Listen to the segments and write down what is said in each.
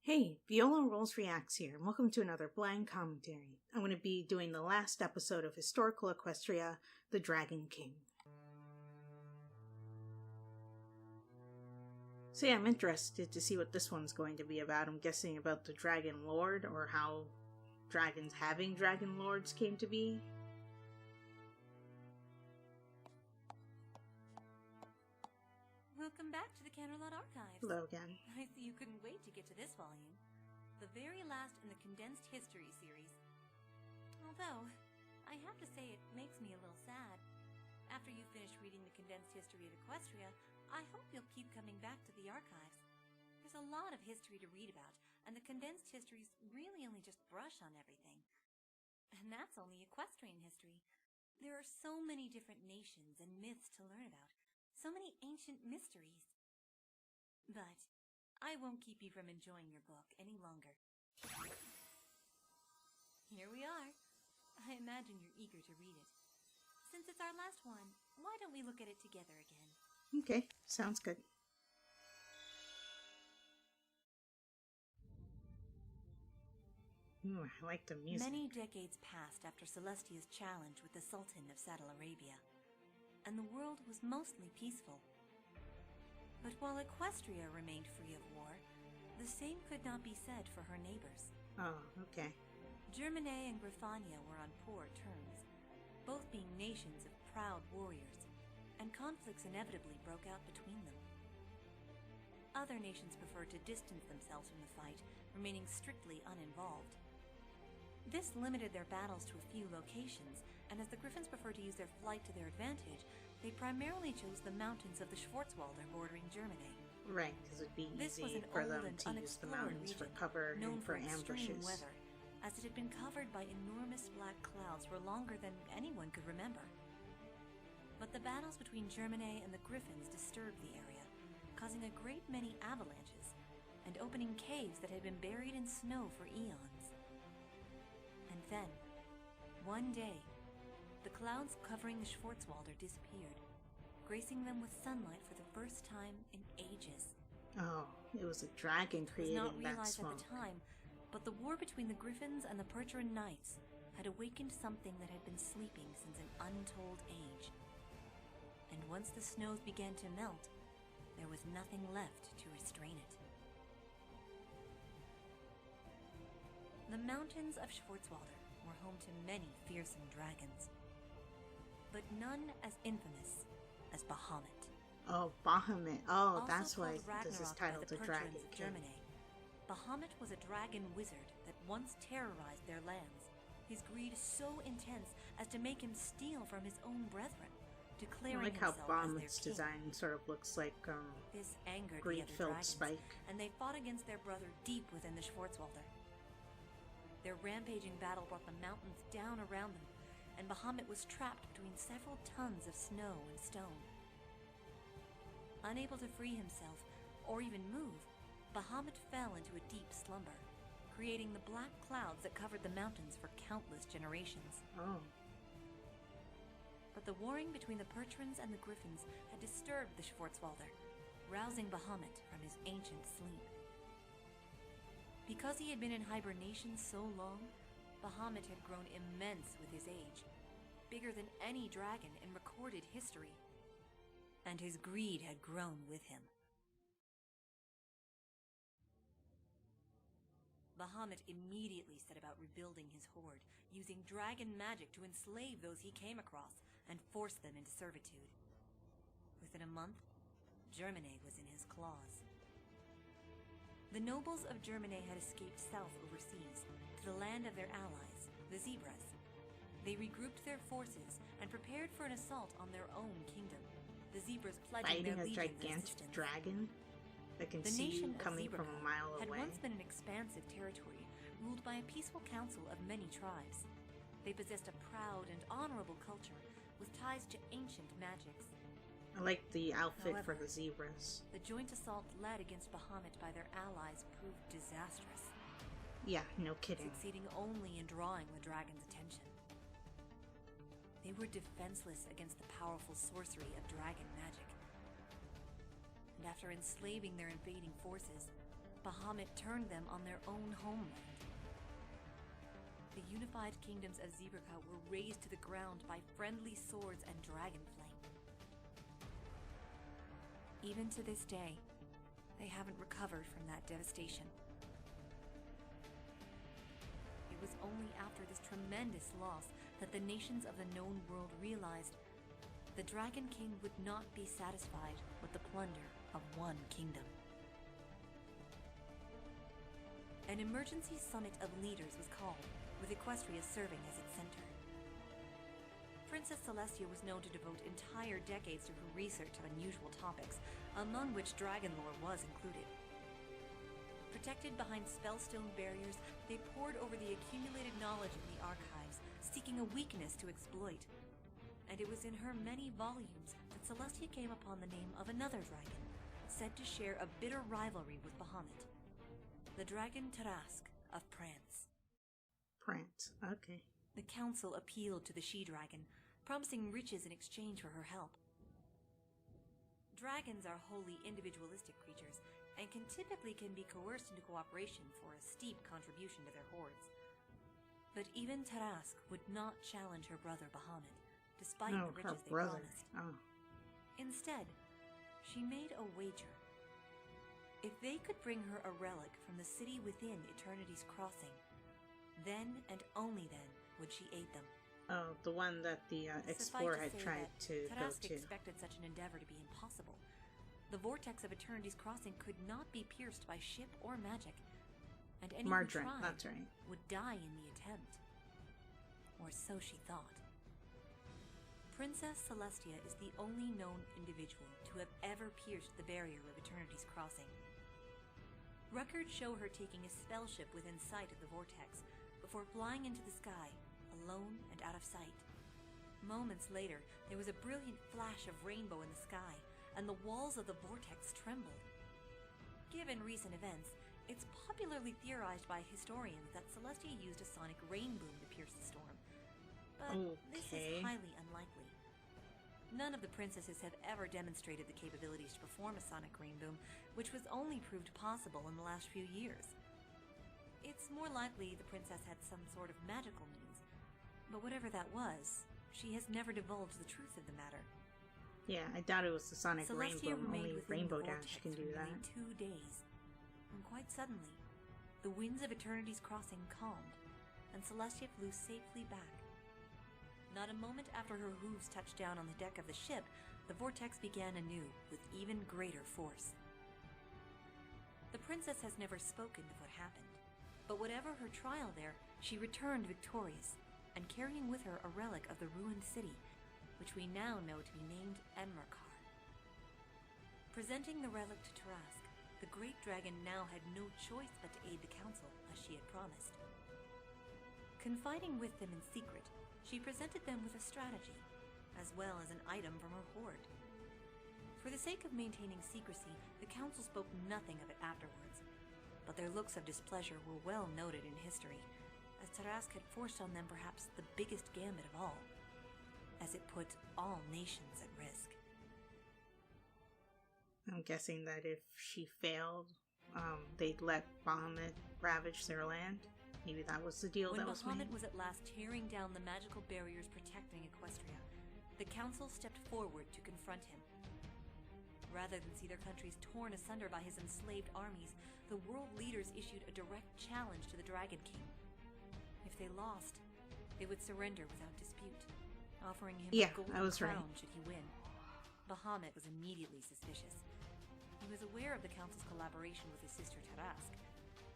Hey, Viola Rolls Reacts here, and welcome to another blind commentary. I'm going to be doing the last episode of Historical Equestria, The Dragon King. So yeah, I'm interested to see what this one's going to be about. I'm guessing about the Dragon Lord, or how dragons having Dragon Lords came to be. Welcome back to the Canterlot Archives. Hello again. I see you couldn't wait to get to this volume. The very last in the Condensed History series. Although, I have to say it makes me a little sad. After you finish reading the Condensed History of Equestria, I hope you'll keep coming back to the archives. There's a lot of history to read about, and the Condensed Histories really only just brush on everything. And that's only equestrian history. There are so many different nations and myths to learn about. So many ancient mysteries. But I won't keep you from enjoying your book any longer. Here we are. I imagine you're eager to read it. Since it's our last one, why don't we look at it together again? Okay, sounds good. Ooh, I like the music. Many decades passed after Celestia's challenge with the Sultan of Saddle Arabia, and the world was mostly peaceful. But while Equestria remained free of war, the same could not be said for her neighbors. Oh, okay. Germany and Grifania were on poor terms, both being nations of proud warriors, and conflicts inevitably broke out between them. Other nations preferred to distance themselves from the fight, remaining strictly uninvolved. This limited their battles to a few locations, and as the Griffins preferred to use their flight to their advantage, they primarily chose the mountains of the Schwarzwälder bordering Germany. Right, because it'd be This was easy an for old them and to use the unexplored mountains for region, cover known and for extreme ambushes. weather, as it had been covered by enormous black clouds for longer than anyone could remember. But the battles between Germany and the Griffins disturbed the area, causing a great many avalanches, and opening caves that had been buried in snow for eons. And then, one day, the clouds covering the Schwarzwälder disappeared, gracing them with sunlight for the first time in ages. Oh, it was a dragon It was creating not that realized smoke. at the time, but the war between the Griffins and the Percheron Knights had awakened something that had been sleeping since an untold age. And once the snows began to melt, there was nothing left to restrain it. The mountains of Schwarzwälder were home to many fearsome dragons, but none as infamous as Bahamut. Oh, Bahamut. Oh, Also that's why called this is Ragnarok by titled the The Dragon Percherons of King. Germany, Bahamut was a dragon wizard that once terrorized their lands, his greed so intense as to make him steal from his own brethren, I declaring like how himself as Bahamut's their king. design sort of looks like This angered the other greed-filled dragons, spike. and they fought against their brother deep within the Schwarzwälder. Their rampaging battle brought the mountains down around them, and Bahamut was trapped between several tons of snow and stone. Unable to free himself, or even move, Bahamut fell into a deep slumber, creating the black clouds that covered the mountains for countless generations. Oh. But the warring between the Percherons and the Griffins had disturbed the Schwarzwälder, rousing Bahamut from his ancient sleep. Because he had been in hibernation so long, Bahamut had grown immense with his age, bigger than any dragon in recorded history. And his greed had grown with him. Bahamut immediately set about rebuilding his horde, using dragon magic to enslave those he came across and force them into servitude. Within a month, Germany was in his claws. The nobles of Germany had escaped south overseas to the land of their allies, the Zebras. They regrouped their forces and prepared for an assault on their own kingdom, the Zebras pledging Fighting their a legions gigantic assistance. dragon that can The see you nation of coming from Zebraca a mile had away. once been an expansive territory ruled by a peaceful council of many tribes. They possessed a proud and honorable culture with ties to ancient magics. I like the outfit for However, the zebras. The joint assault led against Bahamut by their allies proved disastrous, Yeah, no kidding. succeeding only in drawing the dragon's attention. They were defenseless against the powerful sorcery of dragon magic. And after enslaving their invading forces, Bahamut turned them on their own homeland. The unified kingdoms of Zebraca were razed to the ground by friendly swords and dragonflame. Even to this day, they haven't recovered from that devastation. It was only after this tremendous loss that the nations of the known world realized the Dragon King would not be satisfied with the plunder of one kingdom. An emergency summit of leaders was called, with Equestria serving as its center. Princess Celestia was known to devote entire decades to her research of unusual topics, among which dragon lore was included. Protected behind spellstone barriers, they pored over the accumulated knowledge in the archives, seeking a weakness to exploit. And it was in her many volumes that Celestia came upon the name of another dragon, said to share a bitter rivalry with Bahamut, the dragon Tarask of Prance. Prance, okay. The council appealed to the she-dragon, promising riches in exchange for her help. Dragons are wholly individualistic creatures, and typically can be coerced into cooperation for a steep contribution to their hordes. But even Tarask would not challenge her brother Bahamut, despite the riches they promised. Instead, she made a wager. If they could bring her a relic from the city within Eternity's Crossing, then and only then would she aid them. Oh, the one that the explorer had tried to go Tarask to. expected such an endeavor to be impossible. The vortex of Eternity's Crossing could not be pierced by ship or magic, and anyone who tried that's right. would die in the attempt. Or so she thought. Princess Celestia is the only known individual to have ever pierced the barrier of Eternity's Crossing. Records show her taking a spell ship within sight of the vortex, before flying into the sky, alone and out of sight. Moments later, there was a brilliant flash of rainbow in the sky, and the walls of the vortex trembled. Given recent events, it's popularly theorized by historians that Celestia used a sonic rain boom to pierce the storm. But this is highly unlikely. None of the princesses have ever demonstrated the capabilities to perform a sonic rain boom, which was only proved possible in the last few years. It's more likely the princess had some sort of magical means, but whatever that was, she has never divulged the truth of the matter. Yeah, I doubt it was the sonic Celestia rainbow. Only Rainbow the Dash can do that. 2 days, and quite suddenly, the winds of Eternity's Crossing calmed, and Celestia flew safely back. Not a moment after her hooves touched down on the deck of the ship, the vortex began anew, with even greater force. The princess has never spoken of what happened, but whatever her trial there, she returned victorious, and carrying with her a relic of the ruined city, which we now know to be named Enmerkar. Presenting the relic to Tarask, the great dragon now had no choice but to aid the council, as she had promised. Confiding with them in secret, she presented them with a strategy, as well as an item from her hoard. For the sake of maintaining secrecy, the council spoke nothing of it afterwards, but their looks of displeasure were well noted in history, as Tarask had forced on them perhaps the biggest gambit of all, as it put all nations at risk. I'm guessing that if she failed, they'd let Bahamut ravage their land. Maybe that was the deal that was made. When Bahamut was at last tearing down the magical barriers protecting Equestria, the council stepped forward to confront him. Rather than see their countries torn asunder by his enslaved armies, the world leaders issued a direct challenge to the Dragon King. If they lost, they would surrender without dispute, offering him a golden crown should he win. Bahamut was immediately suspicious. He was aware of the council's collaboration with his sister Tarask,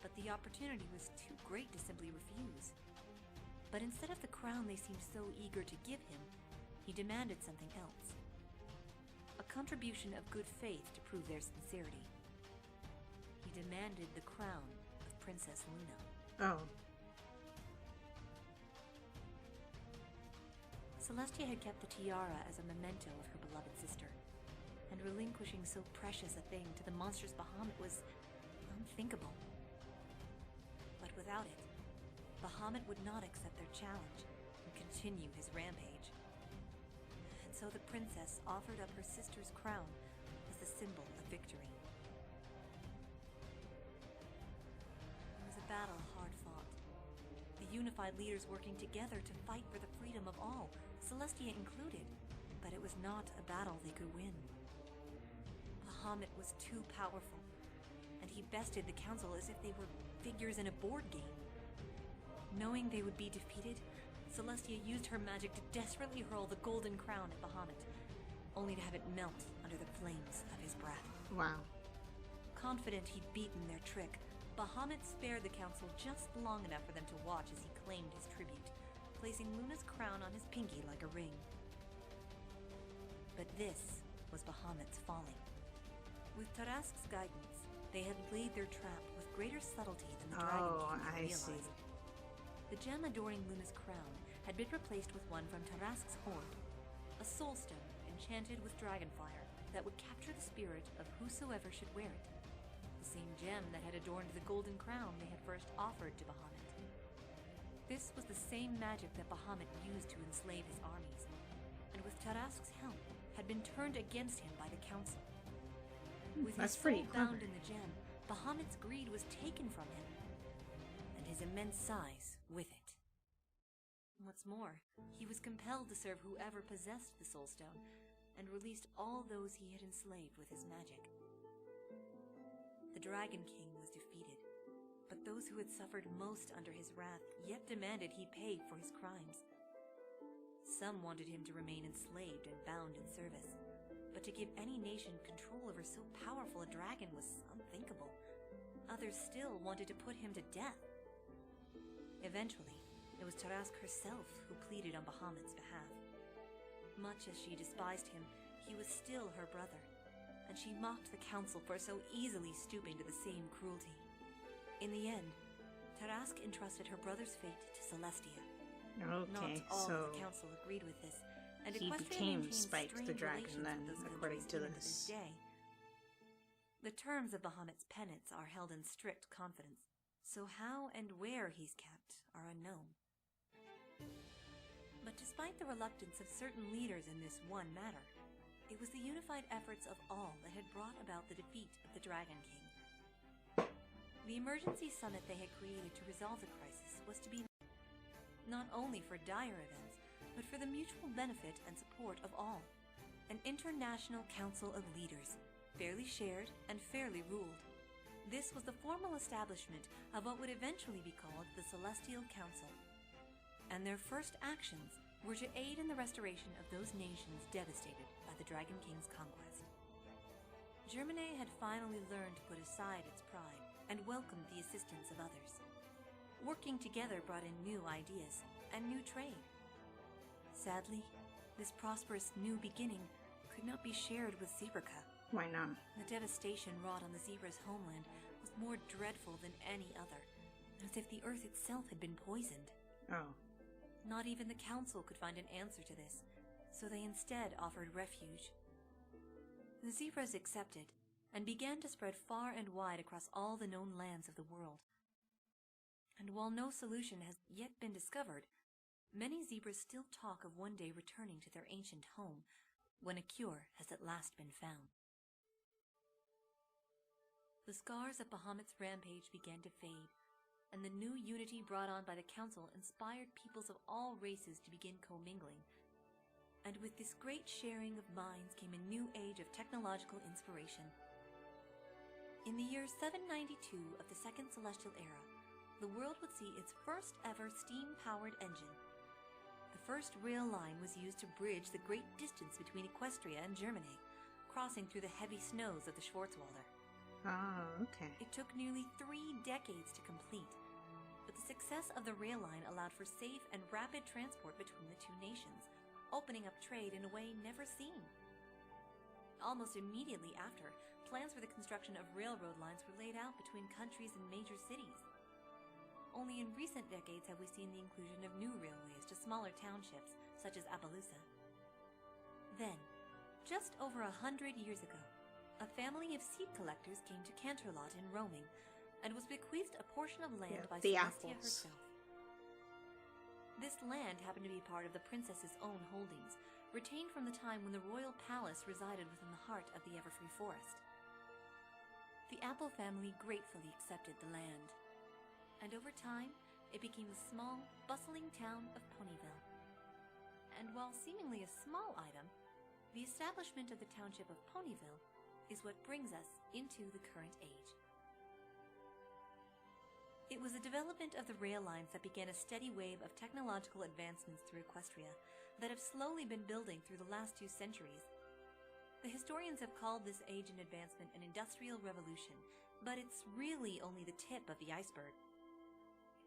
but the opportunity was too great to simply refuse. But instead of the crown they seemed so eager to give him, he demanded something else. A contribution of good faith to prove their sincerity. He demanded the crown of Princess Luna. Oh. Celestia had kept the tiara as a memento of her beloved sister, and relinquishing so precious a thing to the monstrous Bahamut was unthinkable. But without it, Bahamut would not accept their challenge and continue his rampage. And so the princess offered up her sister's crown as the symbol of victory. battle hard fought. The unified leaders working together to fight for the freedom of all, Celestia included, but it was not a battle they could win. Bahamut was too powerful, and he bested the council as if they were figures in a board game. Knowing they would be defeated, Celestia used her magic to desperately hurl the golden crown at Bahamut, only to have it melt under the flames of his breath. Wow. Confident he'd beaten their trick, Bahamut spared the council just long enough for them to watch as he claimed his tribute, placing Luna's crown on his pinky like a ring. But this was Bahamut's folly. With Tarask's guidance, they had laid their trap with greater subtlety than the Dragon King had realized. The gem adorning Luna's crown had been replaced with one from Tarask's hoard, a soul stone enchanted with dragonfire that would capture the spirit of whosoever should wear it. The same gem that had adorned the golden crown they had first offered to Bahamut. This was the same magic that Bahamut used to enslave his armies, and with Tarask's help, had been turned against him by the council. With his soul bound in the gem, Bahamut's greed was taken from him, and his immense size with it. What's more, he was compelled to serve whoever possessed the Soul Stone, and released all those he had enslaved with his magic. The Dragon King was defeated, but those who had suffered most under his wrath yet demanded he pay for his crimes. Some wanted him to remain enslaved and bound in service, but to give any nation control over so powerful a dragon was unthinkable. Others still wanted to put him to death. Eventually, it was Tarask herself who pleaded on Bahamut's behalf. Much as she despised him, he was still her brother, and she mocked the council for so easily stooping to the same cruelty. In the end, Tarask entrusted her brother's fate to Celestia. Okay, Not all so of the council agreed with this, and he Equestria became Spike the Dragon then, according to this. Day. The terms of Bahamut's penance are held in strict confidence, so how and where he's kept are unknown. But despite the reluctance of certain leaders in this one matter, it was the unified efforts of all that had brought about the defeat of the Dragon King. The emergency summit they had created to resolve the crisis was to be not only for dire events, but for the mutual benefit and support of all. An international council of leaders, fairly shared and fairly ruled. This was the formal establishment of what would eventually be called the Celestial Council. And their first actions were to aid in the restoration of those nations devastated by the Dragon King's conquest. Germany had finally learned to put aside its pride and welcomed the assistance of others. Working together brought in new ideas and new trade. Sadly, this prosperous new beginning could not be shared with Zebraca. Why not? The devastation wrought on the zebra's homeland was more dreadful than any other, as if the earth itself had been poisoned. Oh. Not even the council could find an answer to this, so they instead offered refuge. The zebras accepted, and began to spread far and wide across all the known lands of the world. And while no solution has yet been discovered, many zebras still talk of one day returning to their ancient home, when a cure has at last been found. The scars of Bahamut's rampage began to fade, and the new unity brought on by the council inspired peoples of all races to begin commingling. And with this great sharing of minds came a new age of technological inspiration. In the year 792 of the Second Celestial Era, the world would see its first ever steam-powered engine. The first rail line was used to bridge the great distance between Equestria and Germany, crossing through the heavy snows of the Schwarzwälder. Ah, okay. It took nearly 3 decades to complete, but the success of the rail line allowed for safe and rapid transport between the two nations, opening up trade in a way never seen. Almost immediately after, plans for the construction of railroad lines were laid out between countries and major cities. Only in recent decades have we seen the inclusion of new railways to smaller townships, such as Appaloosa. Then, just over 100 years ago, a family of seed collectors came to Canterlot in roaming, and was bequeathed a portion of land by Celestia herself. This land happened to be part of the princess's own holdings, retained from the time when the royal palace resided within the heart of the Everfree Forest. The Apple family gratefully accepted the land. and over time, it became the small, bustling town of Ponyville. And while seemingly a small item, the establishment of the township of Ponyville is what brings us into the current age. It was the development of the rail lines that began a steady wave of technological advancements through Equestria that have slowly been building through the last 2 centuries. The historians have called this age in advancement an industrial revolution, but it's really only the tip of the iceberg.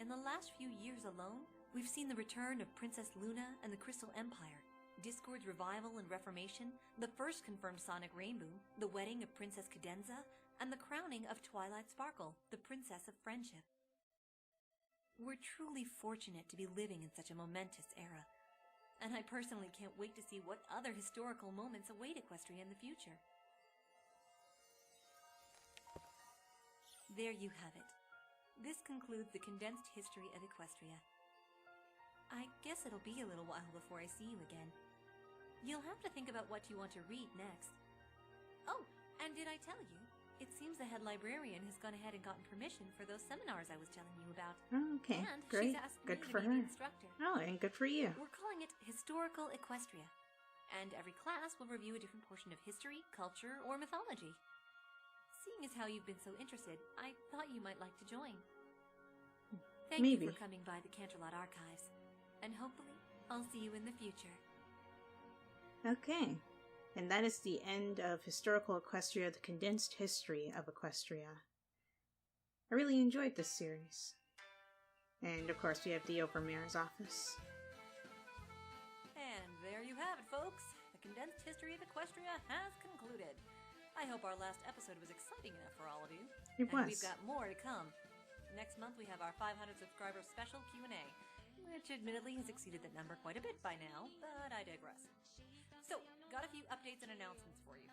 In the last few years alone, we've seen the return of Princess Luna and the Crystal Empire, Discord's revival and reformation, the first confirmed Sonic Rainboom, the wedding of Princess Cadenza, and the crowning of Twilight Sparkle, the Princess of Friendship. We're truly fortunate to be living in such a momentous era, and I personally can't wait to see what other historical moments await Equestria in the future. There you have it. This concludes the condensed history of Equestria. I guess it'll be a little while before I see you again. You'll have to think about what you want to read next. Oh, and did I tell you? It seems the head librarian has gone ahead and gotten permission for those seminars I was telling you about. Okay, and great. She's asked Good me for to be her. the instructor. Oh, and good for you. We're calling it Historical Equestria, and every class will review a different portion of history, culture, or mythology. Seeing as how you've been so interested, I thought you might like to join. Thank Maybe. you for coming by the Canterlot Archives, and hopefully I'll see you in the future. Okay. And that is the end of Historical Equestria, the condensed history of Equestria. I really enjoyed this series. And of course we have the Overmare's office. And there you have it, folks. The condensed history of Equestria has concluded. I hope our last episode was exciting enough for all of you. It and was. We've got more to come. Next month we have our 500 subscriber special Q&A, which admittedly has exceeded that number quite a bit by now, but I digress. So, got a few updates and announcements for you.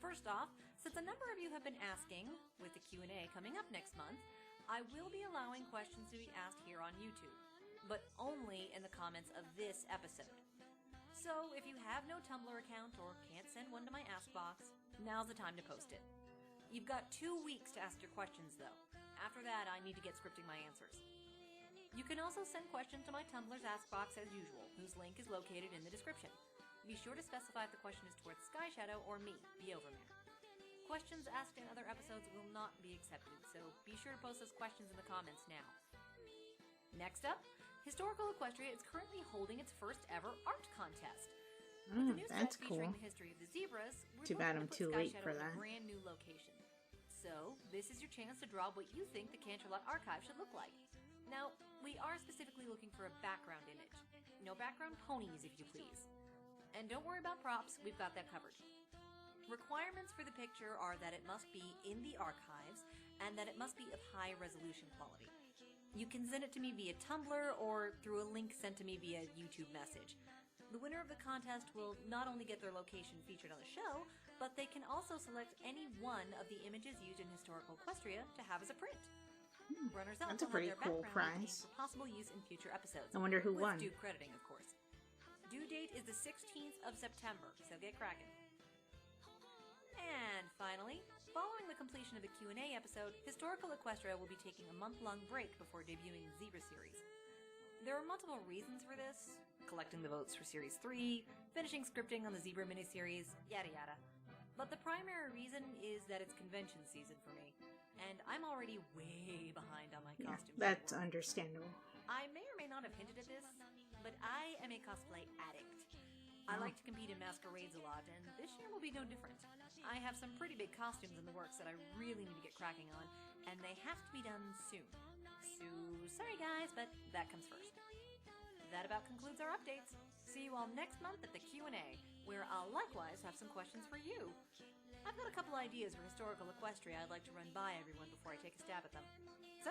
First off, since a number of you have been asking, with the Q&A coming up next month, I will be allowing questions to be asked here on YouTube, but only in the comments of this episode. So, if you have no Tumblr account or can't send one to my Ask box, now's the time to post it. You've got 2 weeks to ask your questions, though. After that, I need to get scripting my answers. You can also send questions to my Tumblr's Ask box as usual, whose link is located in the description. Be sure to specify if the question is towards Sky Shadow or me, the Overmare. Questions asked in other episodes will not be accepted, so be sure to post those questions in the comments now. Next up, Historical Equestria is currently holding its first ever art contest. With the new set That's featuring cool. the history of the zebras, we're Too bad looking I'm to put too Sky late Shadow for in that. a brand new location. So, this is your chance to draw what you think the Canterlot Archive should look like. Now, we are specifically looking for a background image. No background ponies, if you please. And don't worry about props, we've got that covered. Requirements for the picture are that it must be in the archives and that it must be of high resolution quality. You can send it to me via Tumblr or through a link sent to me via YouTube message. The winner of the contest will not only get their location featured on the show, but they can also select any one of the images used in Historical Equestria to have as a print. Runners-up That's a will pretty have their cool background prize. for possible use in future episodes. I wonder who with won. due crediting, of course. Due date is the 16th of September, so get cracking. And finally, following the completion of the Q&A episode, Historical Equestria will be taking a month-long break before debuting the Zebra series. There are multiple reasons for this: collecting the votes for Series 3, finishing scripting on the Zebra miniseries, yada yada. But the primary reason is that it's convention season for me, and I'm already way behind on my Yeah, costumes. that's anymore. understandable. I may or may not have hinted at this, but I am a cosplay addict. I like to compete in masquerades a lot, and this year will be no different. I have some pretty big costumes in the works that I really need to get cracking on, and they have to be done soon. So, sorry guys, but that comes first. That about concludes our updates. See you all next month at the Q&A, where I'll likewise have some questions for you. I've got a couple ideas for Historical Equestria I'd like to run by everyone before I take a stab at them. So,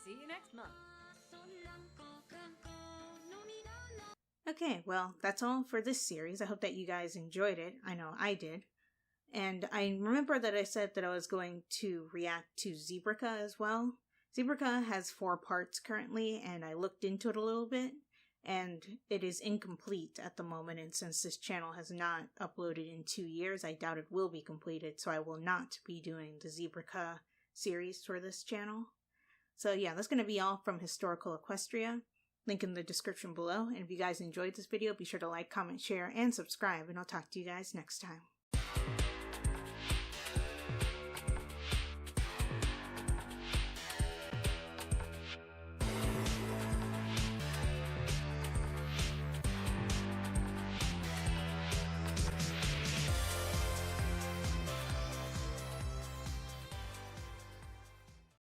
see you next month. Okay, well, that's all for this series. I hope that you guys enjoyed it. I know I did. And I remember that I said that I was going to react to Zebraca as well. Zebraca has 4 parts currently, and I looked into it a little bit, and it is incomplete at the moment, and since this channel has not uploaded in 2 years, I doubt it will be completed, so I will not be doing the Zebraca series for this channel. So yeah, that's going to be all from Historical Equestria. Link in the description below. And if you guys enjoyed this video, be sure to like, comment, share, and subscribe. And I'll talk to you guys next time.